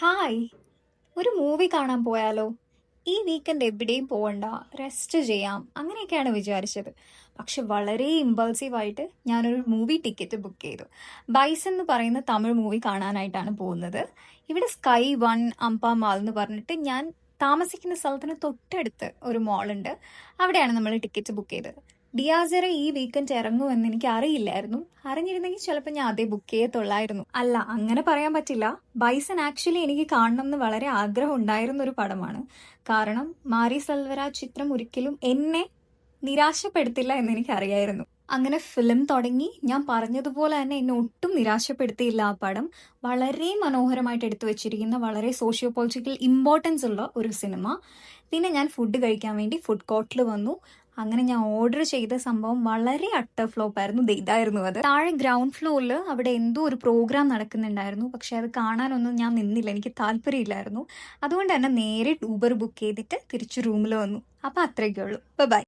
Hi! ഒരു movie കാണാൻ പോയാലോ? ഈ വീക്കെൻഡ് എവിടെയും പോവണ്ട, റെസ്റ്റ് ചെയ്യാം അങ്ങനെയൊക്കെയാണ് വിചാരിച്ചത്. പക്ഷെ വളരെ ഇമ്പൾസീവായിട്ട് ഞാനൊരു മൂവി ടിക്കറ്റ് ബുക്ക് ചെയ്തു. ബൈസ് എന്ന് പറയുന്ന തമിഴ് മൂവി കാണാനായിട്ടാണ് പോകുന്നത്. ഇവിടെ സ്കൈ വൺ അമ്പ മാൾ എന്ന് പറഞ്ഞിട്ട് ഞാൻ താമസിക്കുന്ന സ്ഥലത്തിന് തൊട്ടടുത്ത് ഒരു മാളുണ്ട്. അവിടെയാണ് നമ്മൾ ടിക്കറ്റ് ബുക്ക് ചെയ്തത്. ഡിയാസറെ ഈ വീക്കെൻഡ് ഇറങ്ങുമെന്ന് എനിക്ക് അറിയില്ലായിരുന്നു. അറിഞ്ഞിരുന്നെങ്കിൽ ചിലപ്പോൾ ഞാൻ അതേ ബുക്ക് ചെയ്യത്തുള്ളായിരുന്നു. അല്ല, അങ്ങനെ പറയാൻ പറ്റില്ല. ബൈസൺ ആക്ച്വലി എനിക്ക് കാണണം എന്ന് വളരെ ആഗ്രഹം ഉണ്ടായിരുന്ന ഒരു പടമാണ്. കാരണം മാരി സെൽവരാജ് ചിത്രം ഒരിക്കലും എന്നെ നിരാശപ്പെടുത്തില്ല എന്ന് എനിക്കറിയായിരുന്നു. അങ്ങനെ ഫിലിം തുടങ്ങി. ഞാൻ പറഞ്ഞതുപോലെ തന്നെ എന്നെ ഒട്ടും നിരാശപ്പെടുത്തിയില്ല ആ പടം. വളരെ മനോഹരമായിട്ട് എടുത്തു വെച്ചിരിക്കുന്ന, വളരെ സോഷ്യോ പൊളിറ്റിക്കൽ ഇമ്പോർട്ടൻസ് ഉള്ള ഒരു സിനിമ. പിന്നെ ഞാൻ ഫുഡ് കഴിക്കാൻ വേണ്ടി ഫുഡ് കോർട്ടിൽ വന്നു. അങ്ങനെ ഞാൻ ഓർഡർ ചെയ്ത സംഭവം വളരെ അട്ടർ ഫ്ലോപ്പ് ആയിരുന്നു. ഇതായിരുന്നു അത്. താഴെ ഗ്രൗണ്ട് ഫ്ലോറിൽ അവിടെ എന്തോ ഒരു പ്രോഗ്രാം നടക്കുന്നുണ്ടായിരുന്നു. പക്ഷെ അത് കാണാനൊന്നും ഞാൻ നിന്നില്ല, എനിക്ക് താല്പര്യമില്ലായിരുന്നു. അതുകൊണ്ട് തന്നെ നേരെ ഊബർ ബുക്ക് ചെയ്തിട്ട് തിരിച്ച് റൂമിൽ വന്നു. അപ്പം അത്രയൊക്കെ ഉള്ളൂ. ബൈ.